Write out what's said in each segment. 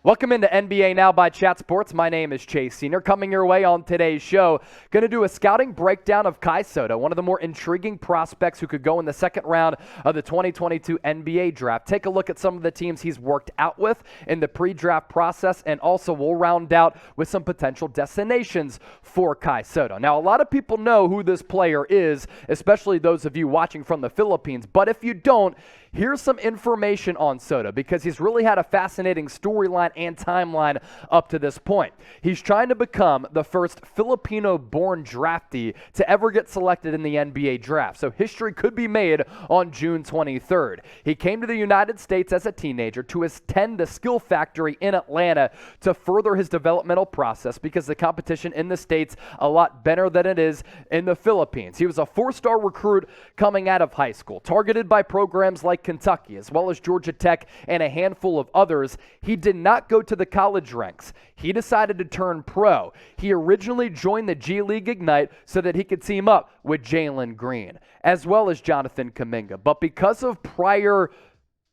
Welcome into NBA Now by Chat Sports. My name is Chase Senior. Coming your way on today's show, going to do a scouting breakdown of Kai Sotto, one of the more intriguing prospects who could go in the second round of the 2022 NBA draft. Take a look at some of the teams he's worked out with in the pre-draft process, and also we'll round out with some potential destinations for Kai Sotto. Now, a lot of people know who this player is, especially those of you watching from the Philippines, but if you don't, here's some information on Sotto because he's really had a fascinating storyline and timeline up to this point. He's trying to become the first Filipino-born draftee to ever get selected in the NBA draft, so history could be made on June 23rd. He came to the United States as a teenager to attend the Skill Factory in Atlanta to further his developmental process because the competition in the States a lot better than it is in the Philippines. He was a four-star recruit coming out of high school, targeted by programs like Kentucky, as well as Georgia Tech and a handful of others. He did not go to the college ranks. He decided to turn pro. He originally joined the G League Ignite so that he could team up with Jalen Green, as well as Jonathan Kuminga. But because of prior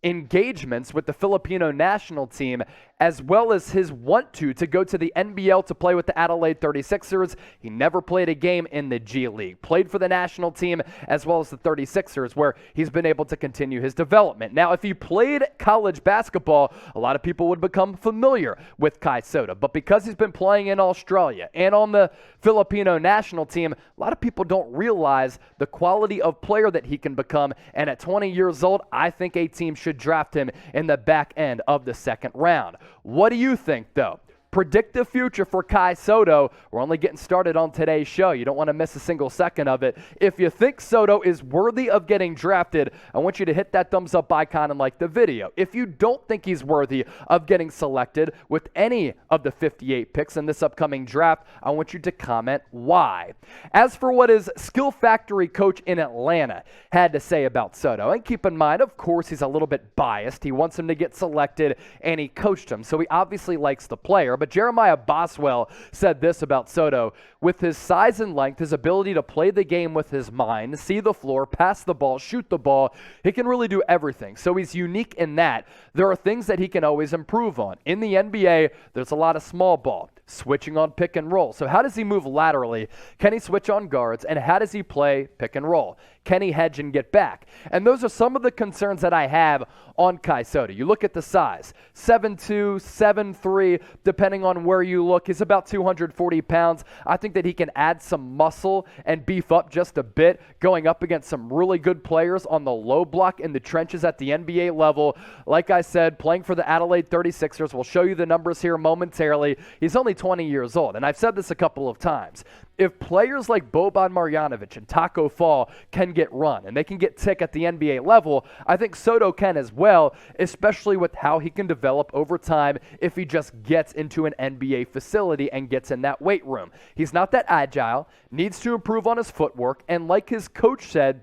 engagements with the Filipino national team, as well as his want to go to the NBL to play with the Adelaide 36ers, he never played a game in the G League. Played for the national team as well as the 36ers, where he's been able to continue his development. Now, if he played college basketball, a lot of people would become familiar with Kai Sotto. But because he's been playing in Australia and on the Filipino national team, a lot of people don't realize the quality of player that he can become. And at 20 years old, I think a team should draft him in the back end of the second round. What do you think, though? Predict the future for Kai Sotto. We're only getting started on today's show. You don't want to miss a single second of it. If you think Sotto is worthy of getting drafted, I want you to hit that thumbs up icon and like the video. If you don't think he's worthy of getting selected with any of the 58 picks in this upcoming draft, I want you to comment why. As for what his Skill Factory coach in Atlanta had to say about Sotto, and keep in mind, of course, he's a little bit biased. He wants him to get selected, and he coached him, so he obviously likes the player. But Jeremiah Boswell said this about Sotto: with his size and length, his ability to play the game with his mind, see the floor, pass the ball, shoot the ball, he can really do everything. So he's unique in that. There are things that he can always improve on. In the NBA, there's a lot of small ball, switching on pick and roll. So how does he move laterally? Can he switch on guards? And how does he play pick and roll? Can he hedge and get back? And those are some of the concerns that I have on Kai Sotto. You look at the size, 7'2", 7'3", depending on where you look. He's about 240 pounds. I think that he can add some muscle and beef up just a bit, going up against some really good players on the low block in the trenches at the NBA level. Like I said, playing for the Adelaide 36ers. We'll show you the numbers here momentarily. He's only 20 years old, and I've said this a couple of times. If players like Boban Marjanovic and Taco Fall can get run and they can get tick at the NBA level, I think Sotto can as well, especially with how he can develop over time if he just gets into an NBA facility and gets in that weight room. He's not that agile, needs to improve on his footwork, and like his coach said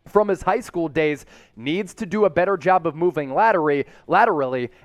from his high school days, needs to do a better job of moving laterally,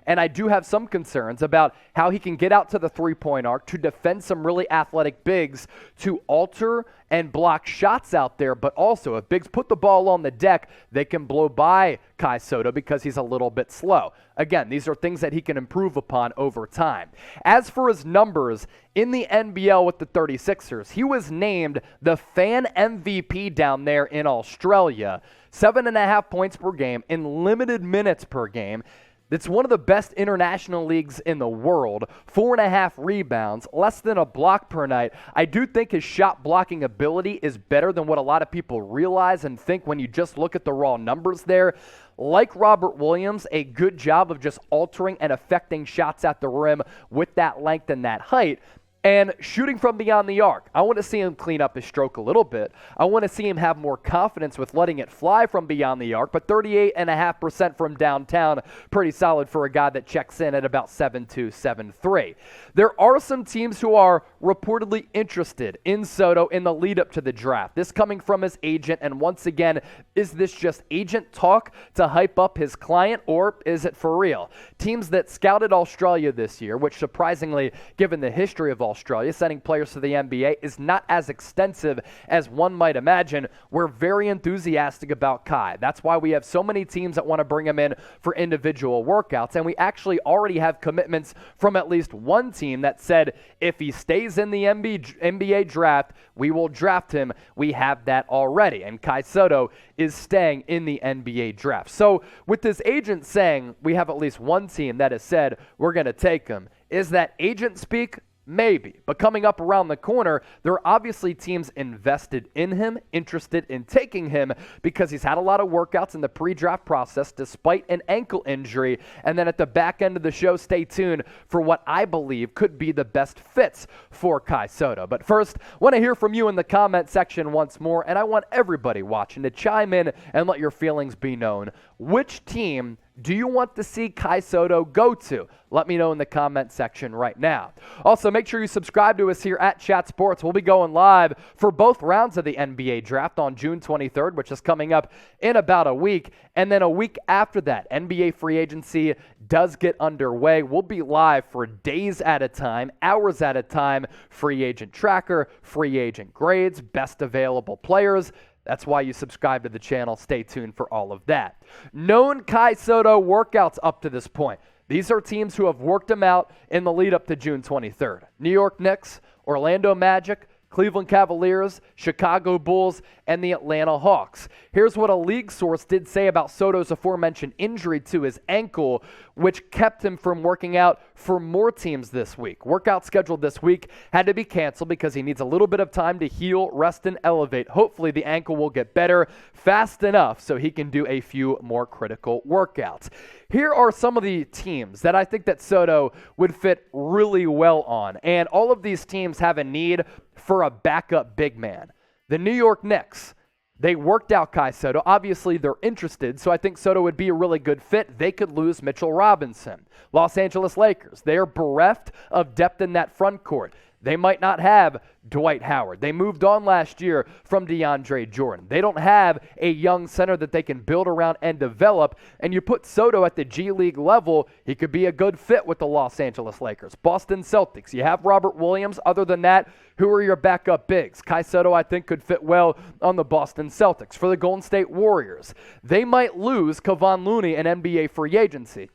and I do have some concerns about how he can get out to the three-point arc to defend some really athletic bigs, to alter and block shots out there, but also if bigs put the ball on the deck, they can blow by Kai Sotto because he's a little bit slow. Again, these are things that he can improve upon over time. As for his numbers in the NBL with the 36ers, he was named the fan MVP down there in Australia. 7.5 points per game in limited minutes per game. It's one of the best international leagues in the world. 4.5 rebounds, less than a block per night. I do think his shot blocking ability is better than what a lot of people realize and think when you just look at the raw numbers there. Like Robert Williams, a good job of just altering and affecting shots at the rim with that length and that height. And shooting from beyond the arc, I want to see him clean up his stroke a little bit. I want to see him have more confidence with letting it fly from beyond the arc, but 38.5% from downtown, pretty solid for a guy that checks in at about 7'2", 7'3". There are some teams who are reportedly interested in Sotto in the lead up to the draft. This coming from his agent, and once again, is this just agent talk to hype up his client, or is it for real? Teams that scouted Australia this year, which surprisingly, given the history of Australia, Australia, sending players to the NBA, is not as extensive as one might imagine. We're very enthusiastic about Kai. That's why we have so many teams that want to bring him in for individual workouts, and we actually already have commitments from at least one team that said if he stays in the NBA draft, we will draft him. We have that already, and Kai Sotto is staying in the NBA draft. So with this agent saying we have at least one team that has said we're going to take him, is that agent speak? Maybe. But coming up around the corner, there are obviously teams invested in him, interested in taking him, because he's had a lot of workouts in the pre-draft process despite an ankle injury. And then at the back end of the show, stay tuned for what I believe could be the best fits for Kai Sotto. But first, I want to hear from you in the comment section once more, and I want everybody watching to chime in and let your feelings be known. Which team do you want to see Kai Sotto go to? Let me know in the comment section right now. Also, make sure you subscribe to us here at Chat Sports. We'll be going live for both rounds of the NBA draft on June 23rd, which is coming up in about a week. And then a week after that, NBA free agency does get underway. We'll be live for days at a time, hours at a time. Free agent tracker, free agent grades, best available players. That's why you subscribe to the channel. Stay tuned for all of that. Known Kai Sotto workouts up to this point. These are teams who have worked him out in the lead up to June 23rd. New York Knicks, Orlando Magic, Cleveland Cavaliers, Chicago Bulls, and the Atlanta Hawks. Here's what a league source did say about Sotto's aforementioned injury to his ankle, which kept him from working out for more teams this week. Workout scheduled this week had to be canceled because he needs a little bit of time to heal, rest, and elevate. Hopefully the ankle will get better fast enough so he can do a few more critical workouts. Here are some of the teams that I think that Sotto would fit really well on, and all of these teams have a need for a backup big man. The New York Knicks, they worked out Kai Sotto. Obviously, they're interested, so I think Sotto would be a really good fit. They could lose Mitchell Robinson. Los Angeles Lakers, they are bereft of depth in that front court. They might not have Dwight Howard. They moved on last year from DeAndre Jordan. They don't have a young center that they can build around and develop. And you put Sotto at the G League level, he could be a good fit with the Los Angeles Lakers. Boston Celtics, you have Robert Williams. Other than that, who are your backup bigs? Kai Sotto, I think, could fit well on the Boston Celtics. For the Golden State Warriors, they might lose Kevon Looney in NBA free agency.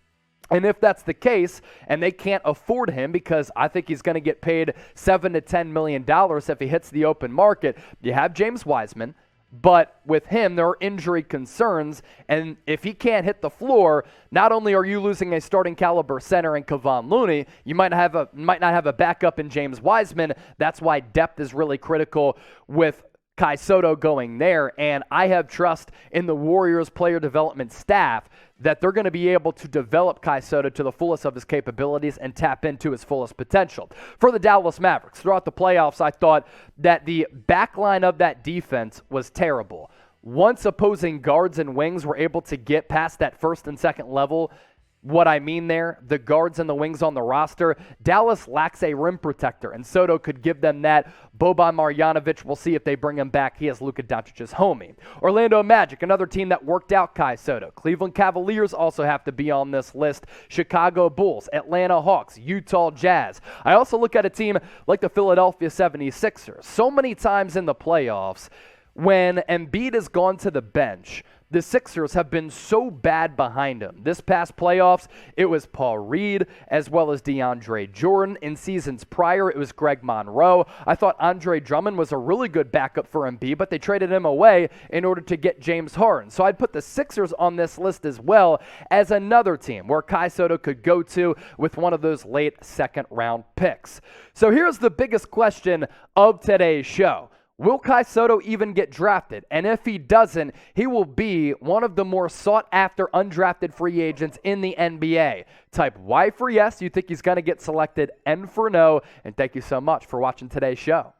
And if that's the case, and they can't afford him because I think he's going to get paid $7 to $10 million if he hits the open market, you have James Wiseman. But with him, there are injury concerns, and if he can't hit the floor, not only are you losing a starting caliber center in Kevon Looney, you might not have a backup in James Wiseman. That's why depth is really critical with Kai Sotto going there, and I have trust in the Warriors player development staff that they're going to be able to develop Kai Sotto to the fullest of his capabilities and tap into his fullest potential. For the Dallas Mavericks, throughout the playoffs, I thought that the backline of that defense was terrible. Once opposing guards and wings were able to get past that first and second level, what I mean there, the guards and the wings on the roster, Dallas lacks a rim protector, and Sotto could give them that. Boban Marjanovic, we'll see if they bring him back. He is Luka Doncic's homie. Orlando Magic, another team that worked out Kai Sotto. Cleveland Cavaliers also have to be on this list. Chicago Bulls, Atlanta Hawks, Utah Jazz. I also look at a team like the Philadelphia 76ers. So many times in the playoffs, when Embiid has gone to the bench, the Sixers have been so bad behind him. This past playoffs, it was Paul Reed as well as DeAndre Jordan. In seasons prior, it was Greg Monroe. I thought Andre Drummond was a really good backup for Embiid, but they traded him away in order to get James Harden. So I'd put the Sixers on this list as well as another team where Kai Sotto could go to with one of those late second-round picks. So here's the biggest question of today's show. Will Kai Sotto even get drafted? And if he doesn't, he will be one of the more sought-after undrafted free agents in the NBA. Type Y for yes, you think he's going to get selected, N for no, and thank you so much for watching today's show.